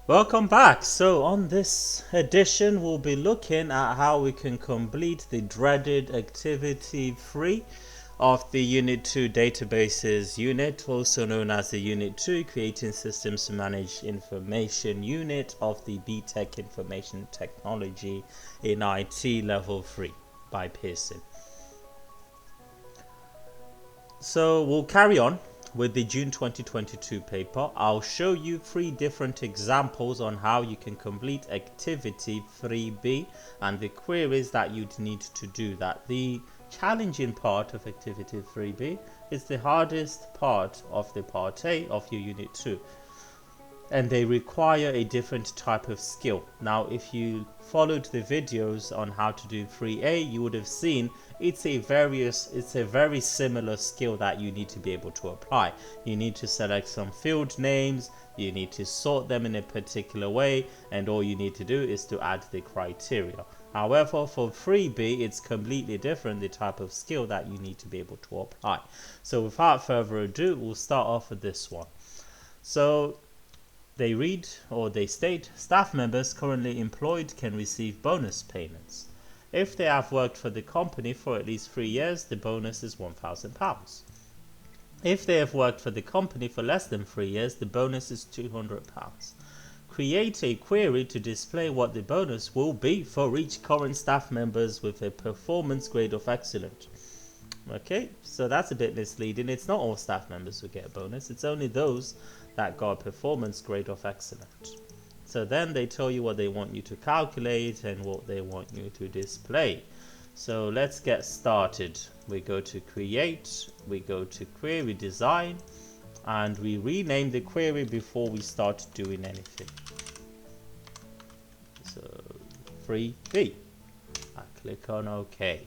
Welcome back. So on this edition we'll be looking at how we can complete the dreaded activity 3 of the Unit 2 databases unit, also known as the Unit 2 Creating Systems to Manage Information unit of the BTEC Information Technology in IT Level 3 by Pearson. So we'll carry on with the June 2022 paper. I'll show you 3 different examples on how you can complete activity 3B and the queries that you'd need to do that. The challenging part of activity 3B is the hardest part of the part A of your unit 2, and they require a different type of skill. Now if you followed the videos on how to do 3A, you would have seen it's a very similar skill that you need to be able to apply. You need to select some field names, you need to sort them in a particular way, and all you need to do is to add the criteria. However, for 3B, it's completely different, the type of skill that you need to be able to apply. So without further ado, we'll start off with this one. So they read, or they state, staff members currently employed can receive bonus payments. If they have worked for the company for at least 3 years, the bonus is £1,000. If they have worked for the company for less than 3 years, the bonus is £200. Create a query to display what the bonus will be for each current staff members with a performance grade of excellent. Okay, so that's a bit misleading. It's not all staff members who get a bonus, it's only those that got a performance grade of excellent. So then they tell you what they want you to calculate and what they want you to display. So let's get started. We go to create, we go to query design, and we rename the query before we start doing anything. So 3B. I click on OK.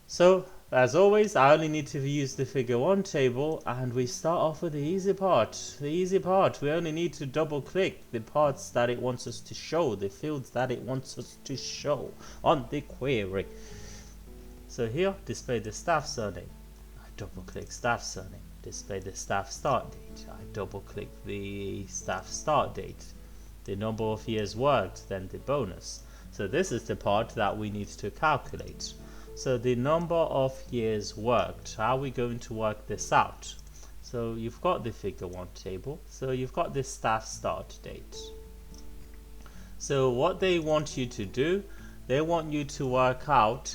So as always, I only need to use the figure 1 table, and we start off with the easy part. We only need to double click the parts that it wants us to show, the fields that it wants us to show on the query. So here, display the staff surname. I double click staff surname. Display the staff start date. I double click the staff start date. The number of years worked, then the bonus. So this is the part that we need to calculate. So the number of years worked, how are we going to work this out? So you've got the figure 1 table, so you've got the staff start date. So what they want you to do, they want you to work out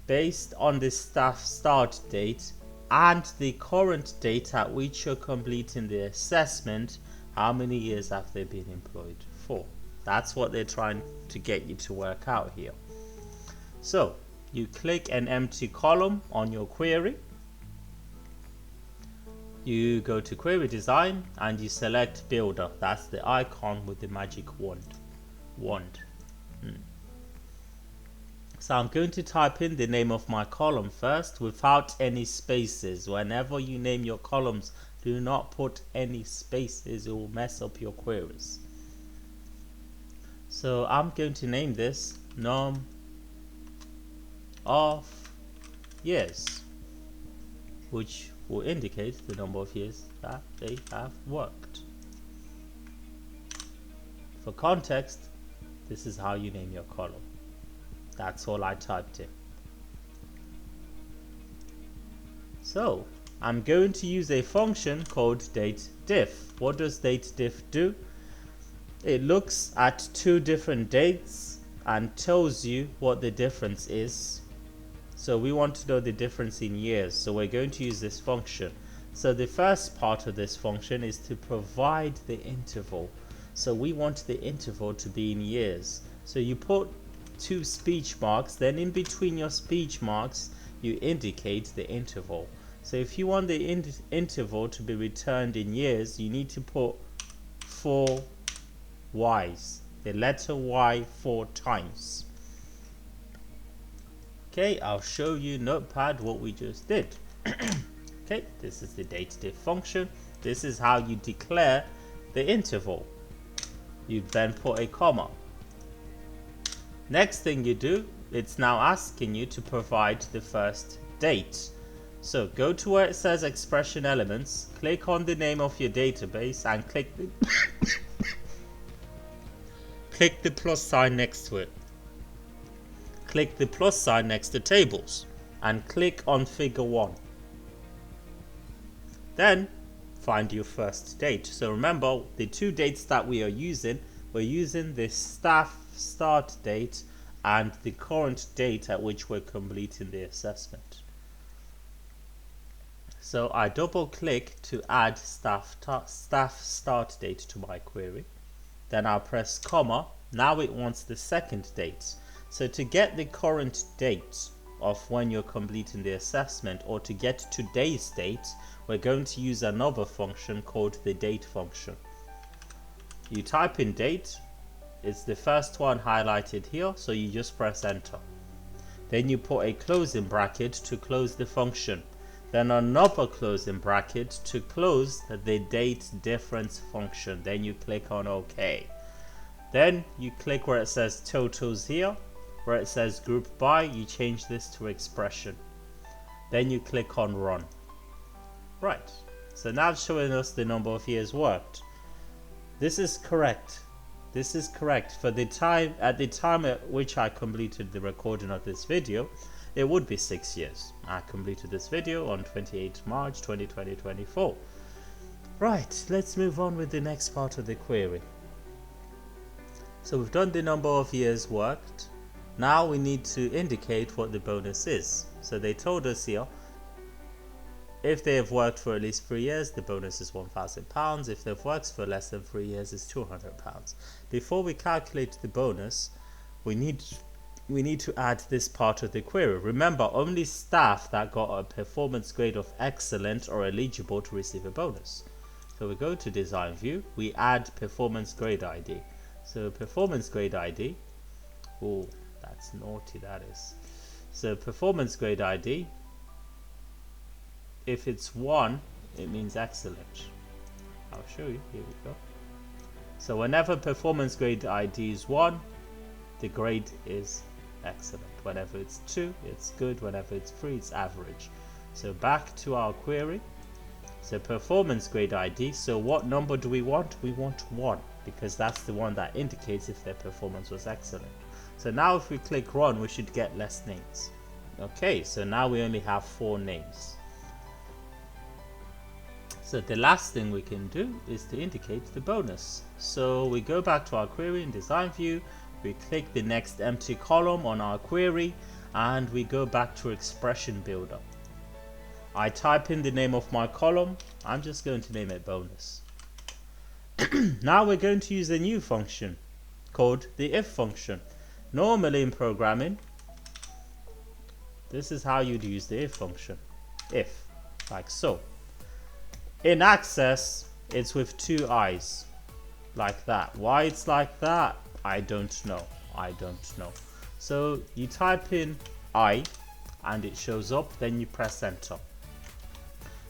based on the staff start date and the current date at which you're completing the assessment, how many years have they been employed for. That's what they're trying to get you to work out here. So you click an empty column on your query, you go to query design and you select builder. That's the icon with the magic wand. So I'm going to type in the name of my column first without any spaces. Whenever you name your columns, do not put any spaces, it will mess up your queries. So I'm going to name this num of years, which will indicate the number of years that they have worked. For context, this is how you name your column. That's all I typed in. So I'm going to use a function called dateDiff. What does dateDiff do? It looks at 2 different dates and tells you what the difference is. So we want to know the difference in years, so we're going to use this function. So the first part of this function is to provide the interval. So we want the interval to be in years. So you put 2 speech marks, then in between your speech marks you indicate the interval. So if you want the interval to be returned in years, you need to put 4 Y's, the letter Y 4 times. Okay, I'll show you Notepad what we just did. Okay, this is the dateDiff function. This is how you declare the interval. You then put a comma. Next thing you do, it's now asking you to provide the first date. So go to where it says expression elements, click on the name of your database and click the click the plus sign next to it. Click the plus sign next to tables and click on figure 1. Then find your first date. So remember, the two dates that we are using, we're using the staff start date and the current date at which we're completing the assessment. So I double click to add staff start date to my query. Then I'll press comma. Now it wants the second date. So to get the current date of when you're completing the assessment, or to get today's date, we're going to use another function called the date function. You type in date, it's the first one highlighted here, so you just press enter. Then you put a closing bracket to close the function, then another closing bracket to close the date difference function. Then you click on OK. Then you click where it says totals here. Where it says group by, you change this to expression. Then you click on run. Right, so now it's showing us the number of years worked. This is correct. This is correct. For the time, at the time at which I completed the recording of this video, it would be 6 years. I completed this video on 28 March 2024. Right, let's move on with the next part of the query. So we've done the number of years worked. Now we need to indicate what the bonus is. So they told us here, if they have worked for at least 3 years, the bonus is £1,000. If they've worked for less than 3 years, it's £200. Before we calculate the bonus, we need to add this part of the query. Remember, only staff that got a performance grade of excellent are eligible to receive a bonus. So we go to design view, we add performance grade ID. So performance grade ID, oh, that's naughty, that is. So performance grade ID, if it's 1, it means excellent. I'll show you, here we go. So whenever performance grade ID is 1, the grade is excellent. Whenever it's 2, it's good. Whenever it's 3, it's average. So back to our query. So performance grade ID, so what number do we want? We want 1, because that's the one that indicates if their performance was excellent. So now if we click run, we should get less names. Okay, so now we only have 4 names. So the last thing we can do is to indicate the bonus. So we go back to our query in design view, we click the next empty column on our query, and we go back to expression builder. I type in the name of my column. I'm just going to name it bonus. Now we're going to use a new function called the if function. Normally in programming, this is how you'd use the if function. If, like so. In Access, it's with 2 I's, like that. Why it's like that, I don't know. So you type in I, and it shows up, then you press enter.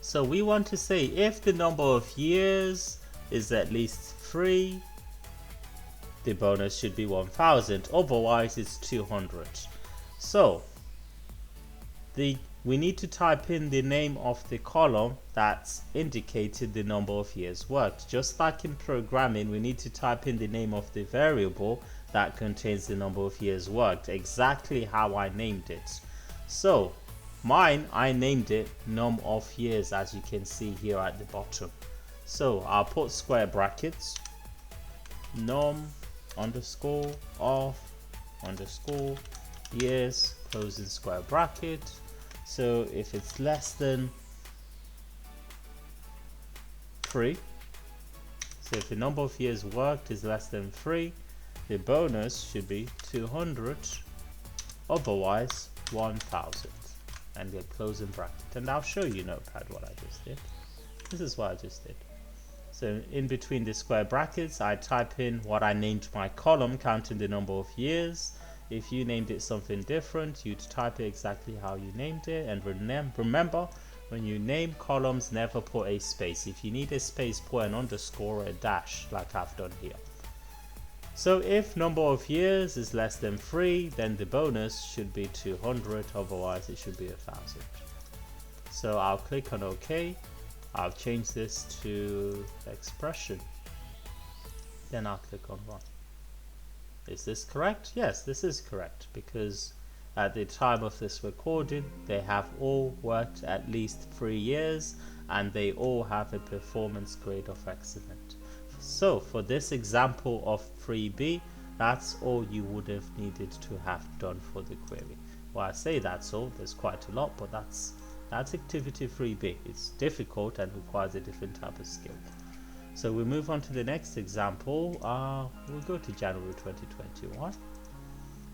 So we want to say if the number of years is at least 3, the bonus should be 1,000, otherwise it's 200. So we need to type in the name of the column that's indicated the number of years worked. Just like in programming, we need to type in the name of the variable that contains the number of years worked, exactly how I named it. So mine, I named it num of years, as you can see here at the bottom. So I'll put square brackets, num underscore of underscore years, closing square bracket. So if it's less than 3, so if the number of years worked is less than 3, the bonus should be 200, otherwise 1,000, and the closing bracket. And I'll show you Notepad what I just did. This is what I just did. So in between the square brackets, I type in what I named my column, counting the number of years. If you named it something different, you'd type it exactly how you named it. And remember, when you name columns, never put a space. If you need a space, put an underscore or a dash, like I've done here. So if number of years is less than 3, then the bonus should be 200, otherwise it should be 1,000. So I'll click on OK. I'll change this to expression. Then I'll click on run. Is this correct? Yes, this is correct, because at the time of this recording they have all worked at least 3 years and they all have a performance grade of excellent. So for this example of 3B, that's all you would have needed to have done for the query. Well, I say that's all, there's quite a lot, but that's activity 3B. It's difficult and requires a different type of skill. So we move on to the next example. We'll go to January 2021,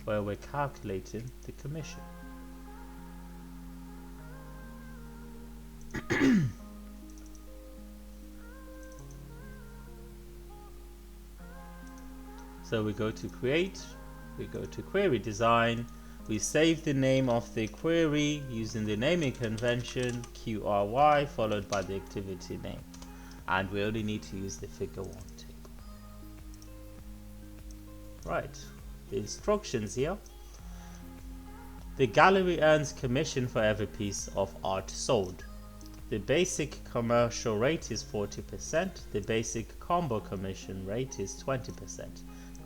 where we're calculating the commission. So we go to create, we go to query design, we save the name of the query using the naming convention QRY followed by the activity name, and we only need to use the figure 1 table. Right, the instructions here. The gallery earns commission for every piece of art sold. The basic commercial rate is 40%, the basic combo commission rate is 20%.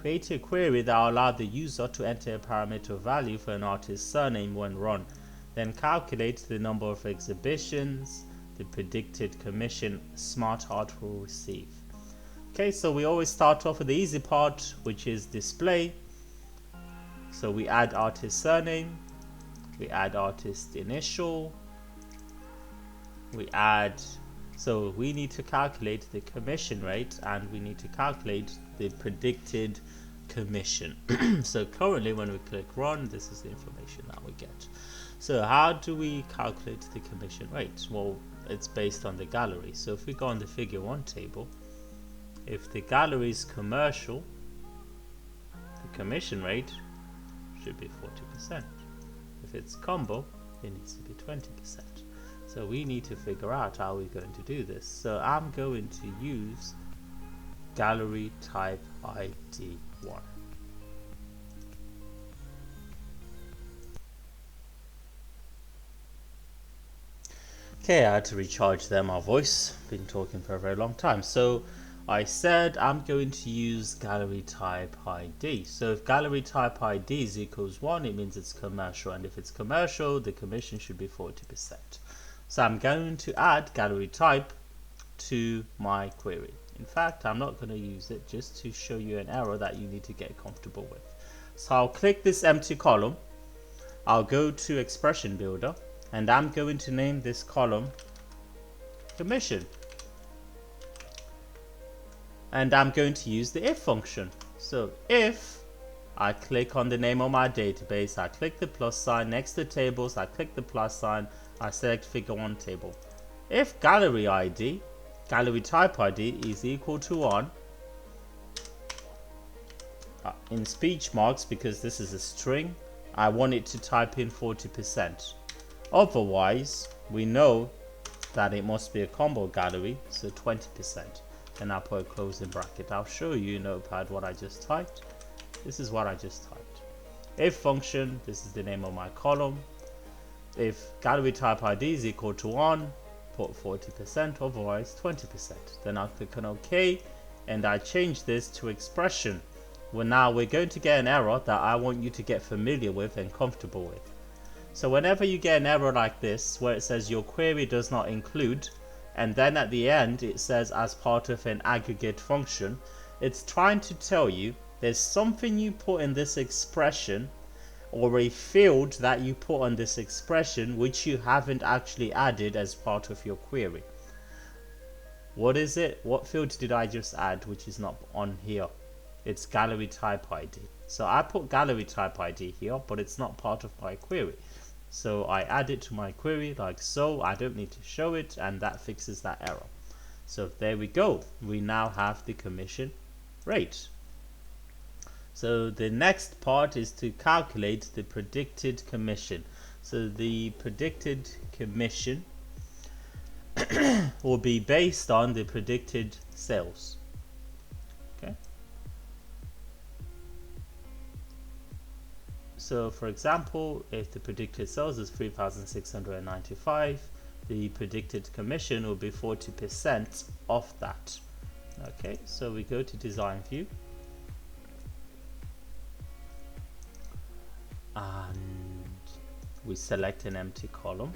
Create a query that will allow the user to enter a parameter value for an artist's surname when run. Then calculate the number of exhibitions the predicted commission smart art will receive. Okay, so we always start off with the easy part, which is display. So we add artist surname, we add artist initial, so we need to calculate the commission rate and we need to calculate the predicted commission. So currently when we click run, this is the information that we get. So how do we calculate the commission rate? Well, it's based on the gallery. So if we go on the figure 1 table, if the gallery is commercial, the commission rate should be 40%. If it's combo, it needs to be 20%. So we need to figure out how we're going to do this. So I'm going to use gallery type ID 1. Okay, I had to recharge there my voice. Been talking for a very long time. So I said I'm going to use gallery type ID. So if gallery type ID is equals 1, it means it's commercial, and if it's commercial, the commission should be 40%. So I'm going to add gallery type to my query. In fact, I'm not going to use it, just to show you an error that you need to get comfortable with. So I'll click this empty column, I'll go to expression builder, and I'm going to name this column commission. And I'm going to use the if function. So if I click on the name of my database, I click the plus sign next to tables, I click the plus sign, I select figure 1 table. If gallery ID, gallery type ID is equal to 1, in speech marks, because this is a string, I want it to type in 40%. Otherwise, we know that it must be a combo gallery, so 20%. And I'll put a closing bracket. I'll show you in Notepad what I just typed. This is what I just typed. If function, this is the name of my column. If gallery type ID is equal to 1, put 40%, otherwise 20%. Then I'll click on OK, and I change this to expression. Well, now we're going to get an error that I want you to get familiar with and comfortable with. So whenever you get an error like this, where it says your query does not include, and then at the end it says as part of an aggregate function, it's trying to tell you there's something you put in this expression, or a field that you put on this expression which you haven't actually added as part of your query. What is it? What field did I just add which is not on here? It's gallery type ID. So I put gallery type ID here, but it's not part of my query. So I add it to my query like so. I don't need to show it, and that fixes that error. So there we go. We now have the commission rate. So the next part is to calculate the predicted commission. So the predicted commission will be based on the predicted sales. Okay. So for example, if the predicted sales is 3,695, the predicted commission will be 40% of that. Okay, so we go to design view. and we select an empty column.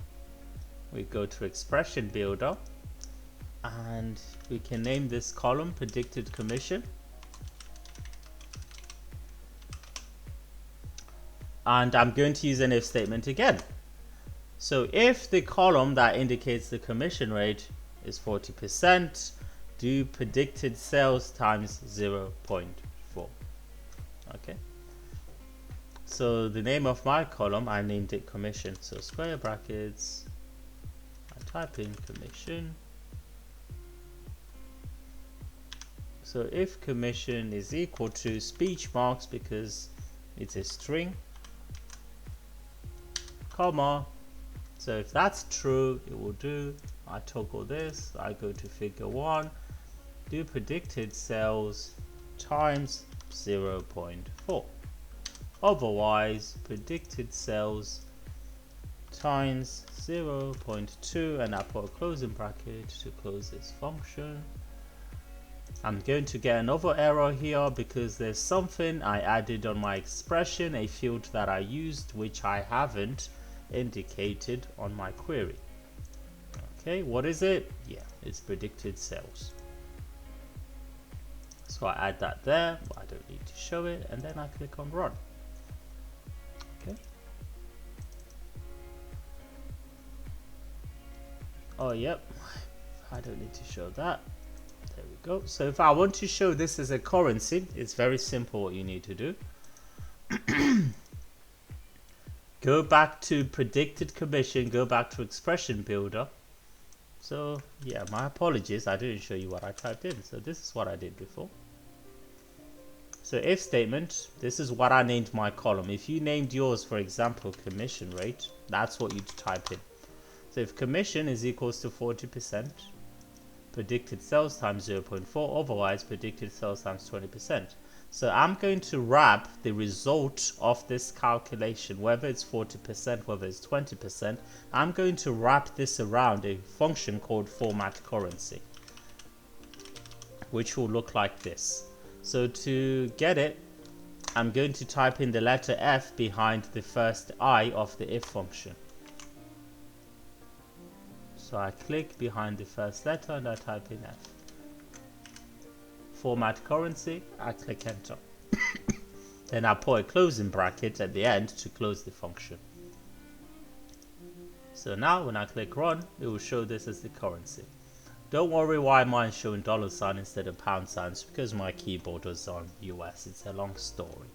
We go to expression builder and we can name this column predicted commission, and I'm going to use an if statement again. So if the column that indicates the commission rate is 40%, do predicted sales times 0.4. okay, so the name of my column, I named it commission, so square brackets, I type in commission. So if commission is equal to speech marks because it's a string, comma, so if that's true, it will do, I toggle this, I go to figure 1, do predicted sales times 0.4. Otherwise, predicted sales times 0.2, and I put a closing bracket to close this function. I'm going to get another error here because there's something I added on my expression, a field that I used which I haven't indicated on my query. Okay, what is it? Yeah, it's predicted sales. So I add that there, but I don't need to show it, and then I click on run. Okay. Oh, yep, I don't need to show that. There we go. So if I want to show this as a currency, it's very simple what you need to do. Go back to predicted commission, go back to expression builder. So yeah, my apologies, I didn't show you what I typed in. So this is what I did before. So if statement, this is what I named my column. If you named yours, for example, commission rate, that's what you'd type in. So if commission is equals to 40%, predicted sales times 0.4, otherwise predicted sales times 20%. So I'm going to wrap the result of this calculation, whether it's 40%, whether it's 20%, I'm going to wrap this around a function called format currency, which will look like this. So to get it, I'm going to type in the letter F behind the first I of the if function. So I click behind the first letter and I type in F. Format currency, I click enter. Then I put a closing bracket at the end to close the function. So now when I click run, it will show this as the currency. Don't worry why mine's showing $sign instead of pound signs, because my keyboard was on US. It's a long story.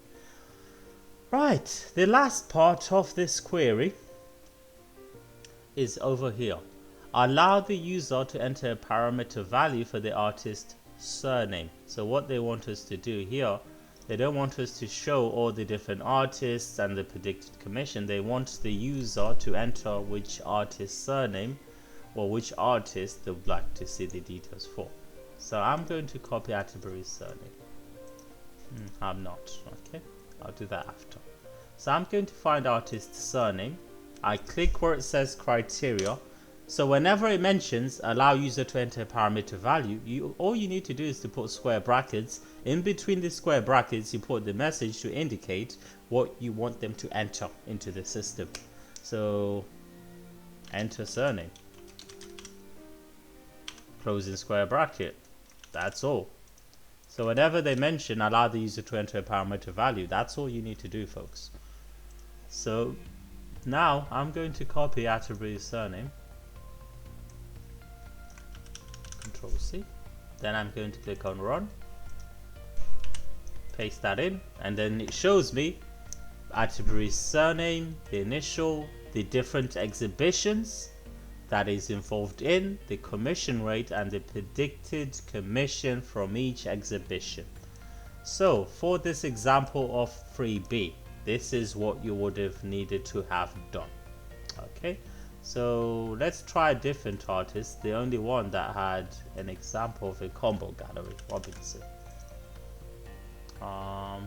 Right, the last part of this query is over here. Allow the user to enter a parameter value for the artist surname. So what they want us to do here, they don't want us to show all the different artists and the predicted commission. They want the user to enter which artist surname or which artist they would like to see the details for. So I'm going to copy Atterbury's surname. I'm not. Okay, I'll do that after. So I'm going to find artist's surname. I click where it says criteria. So whenever it mentions allow user to enter a parameter value, all you need to do is to put square brackets. In between the square brackets, you put the message to indicate what you want them to enter into the system. So enter surname, closing square bracket, that's all. So whenever they mention allow the user to enter a parameter value, that's all you need to do, folks. So now I'm going to copy Atterbury's surname, Control C, then I'm going to click on run, paste that in, and then it shows me Atterbury's surname, the initial, the different exhibitions that is involved in, the commission rate, and the predicted commission from each exhibition. So for this example of 3B, this is what you would have needed to have done. Okay, so let's try a different artist, the only one that had an example of a combo gallery, Robinson. I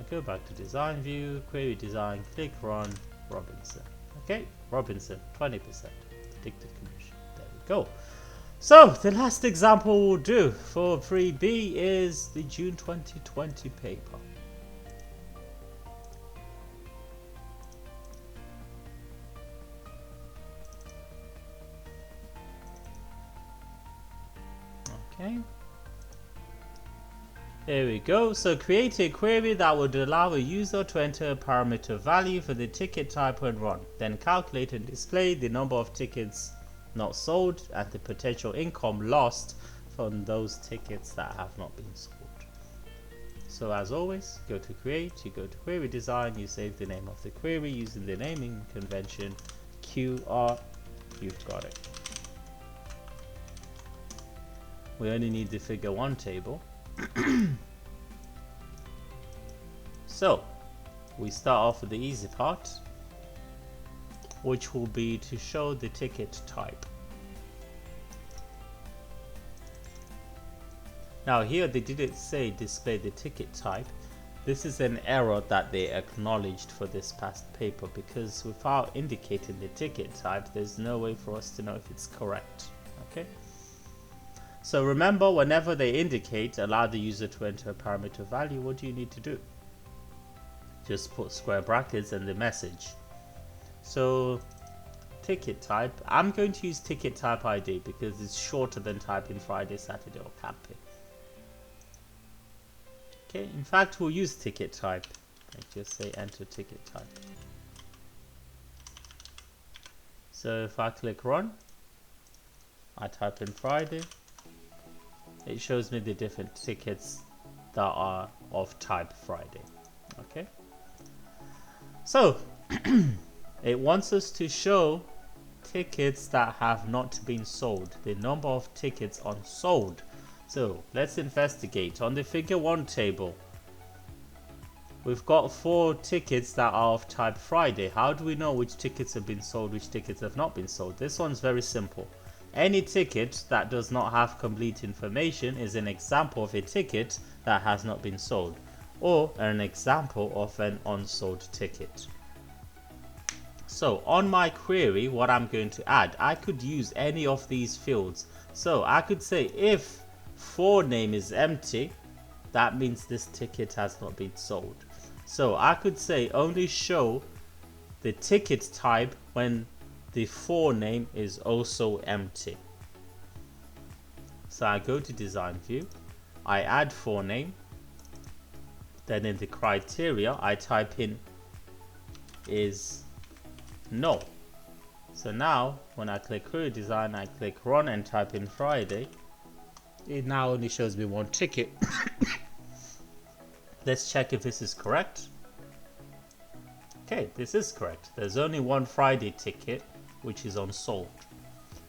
go back to design view, query design, click run, Robinson. Okay, Robinson, 20% predicted commission. There we go. So the last example we'll do for 3B is the June 2020 paper. Okay. There we go. So create a query that would allow a user to enter a parameter value for the ticket type and run. Then calculate and display the number of tickets not sold and the potential income lost from those tickets that have not been sold. So as always, go to create, you go to query design, you save the name of the query using the naming convention QR. You've got it. We only need the figure 1 table. So we start off with the easy part, which will be to show the ticket type. Now here they didn't say display the ticket type. This is an error that they acknowledged for this past paper, because without indicating the ticket type there's no way for us to know if it's correct. Okay. So remember, whenever they indicate allow the user to enter a parameter value, what do you need to do? Just put square brackets and the message. So ticket type, I'm going to use ticket type ID because it's shorter than typing Friday, Saturday or camping. Okay, in fact we'll use ticket type. I just say enter ticket type. So if I click run, I type in Friday, it shows me the different tickets that are of type Friday. Okay, so it wants us to show tickets that have not been sold, the number of tickets unsold. So let's investigate. On the figure 1 table, we've got 4 tickets that are of type Friday. How do we know which tickets have been sold, which tickets have not been sold? This one's very simple. Any ticket that does not have complete information is an example of a ticket that has not been sold, or an example of an unsold ticket. So on my query, what I'm going to add, I could use any of these fields. So I could say if forename is empty, that means this ticket has not been sold. So I could say only show the ticket type when the forename is also empty. So I go to design view, I add forename, then in the criteria I type in is no. So now when I click query design, I click run and type in Friday, it now only shows me 1 ticket. Let's check if this is correct. Okay, this is correct. There's only 1 Friday ticket which is unsold.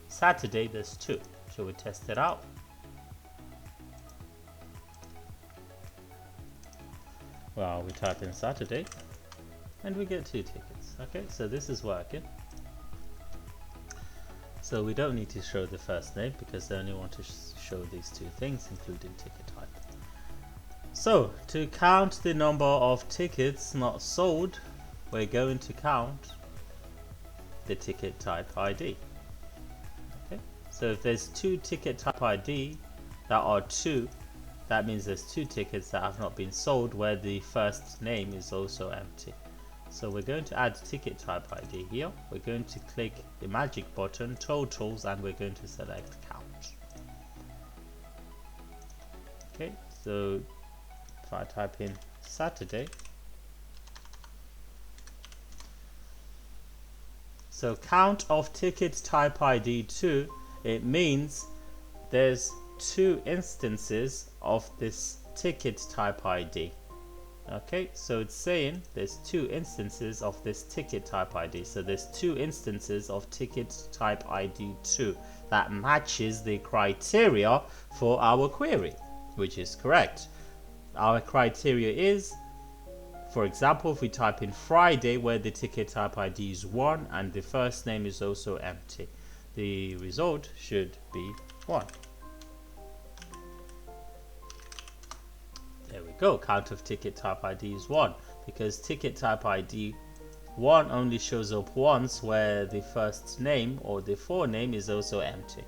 Saturday there's 2. Shall we test it out? Well, we type in Saturday and we get 2 tickets. Okay, so this is working. So we don't need to show the first name because they only want to show these 2 things, including ticket type. So to count the number of tickets not sold, we're going to count the ticket type ID. Okay, so if there's 2 ticket type ID that are 2, that means there's 2 tickets that have not been sold where the first name is also empty. So we're going to add ticket type ID here. We're going to click the magic button, totals, and we're going to select count. Okay, so if I type in Saturday, so count of ticket type ID 2, it means there's 2 instances of this ticket type ID. Okay, so it's saying there's 2 instances of this ticket type ID. So there's 2 instances of ticket type ID 2 that matches the criteria for our query, which is correct. Our criteria is, for example, if we type in Friday where the ticket type ID is 1 and the first name is also empty, the result should be 1. There we go, count of ticket type ID is 1, because ticket type ID 1 only shows up once where the first name or the forename is also empty.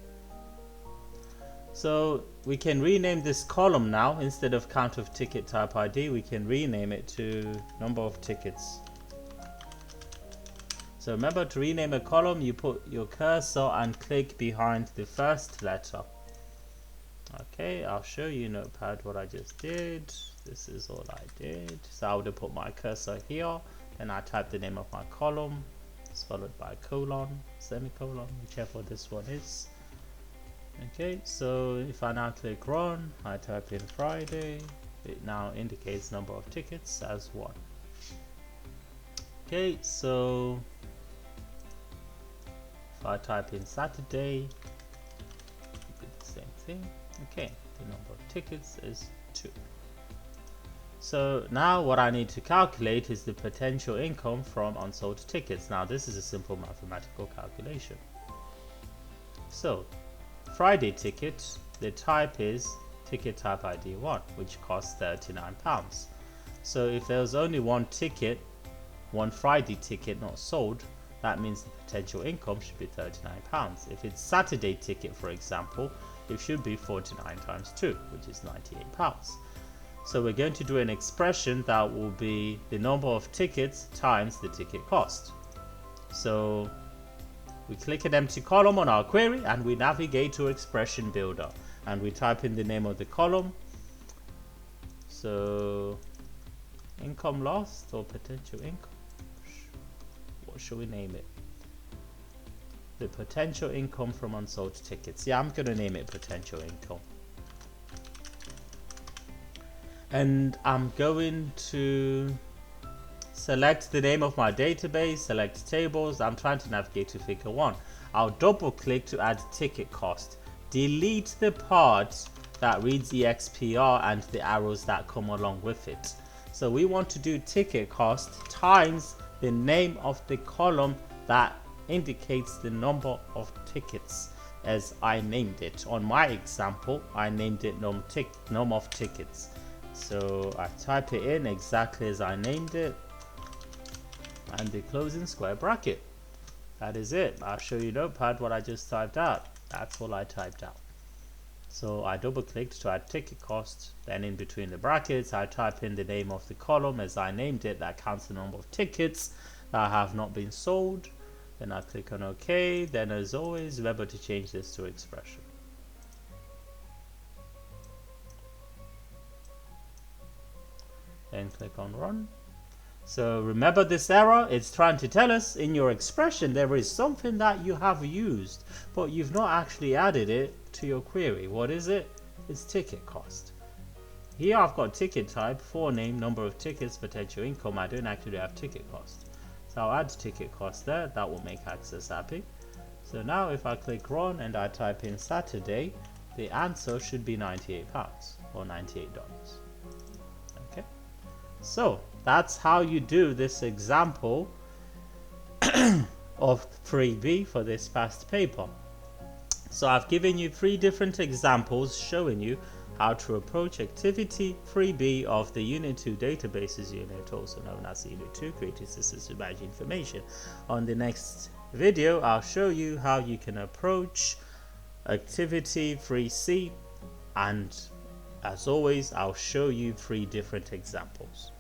So we can rename this column now. Instead of count of ticket type ID, we can rename it to number of tickets. So remember, to rename a column, you put your cursor and click behind the first letter. Okay, I'll show you Notepad what I just did. This is all I did. So I would have put my cursor here, then I type the name of my column, it's followed by colon, semicolon, whichever this one is. Okay, so if I now click run, I type in Friday, it now indicates number of tickets as 1. Okay, so if I type in Saturday, do the same thing. Okay, the number of tickets is 2. So now what I need to calculate is the potential income from unsold tickets. Now this is a simple mathematical calculation. So Friday ticket, the type is ticket type ID 1, which costs £39. So if there was only one ticket, one Friday ticket not sold, that means the potential income should be £39. If it's Saturday ticket, for example, it should be 49 times 2, which is £98. So we're going to do an expression that will be the number of tickets times the ticket cost. So we click an empty column on our query and we navigate to expression builder and we type in the name of the column. So income lost or potential income, what should we name it? The potential income from unsold tickets. Yeah, I'm gonna name it potential income. And I'm going to select the name of my database, select tables. I'm trying to navigate to figure 1. I'll double click to add ticket cost. Delete the part that reads EXPR and the arrows that come along with it. So we want to do ticket cost times the name of the column that indicates the number of tickets as I named it. On my example, I named it num of tickets. So I type it in exactly as I named it and the closing square bracket. That is it. I'll show you Notepad what I just typed out. That's all I typed out. So I double clicked to add ticket cost, then in between the brackets I type in the name of the column as I named it that counts the number of tickets that have not been sold. Then I click on OK. Then as always, remember to change this to expression. Then click on run. So remember this error, it's trying to tell us in your expression there is something that you have used, but you've not actually added it to your query. What is it? It's ticket cost. Here I've got ticket type, for name, number of tickets, potential income. I don't actually have ticket cost. So I'll add ticket cost there, that will make Access happy. So now if I click run and I type in Saturday, the answer should be £98 or $98. Okay. So that's how you do this example of 3B for this past paper. So I've given you 3 different examples showing you how to approach activity 3B of the Unit 2 databases unit, also known as Unit 2 creating systems to manage information. On the next video, I'll show you how you can approach activity 3C, and as always, I'll show you 3 different examples.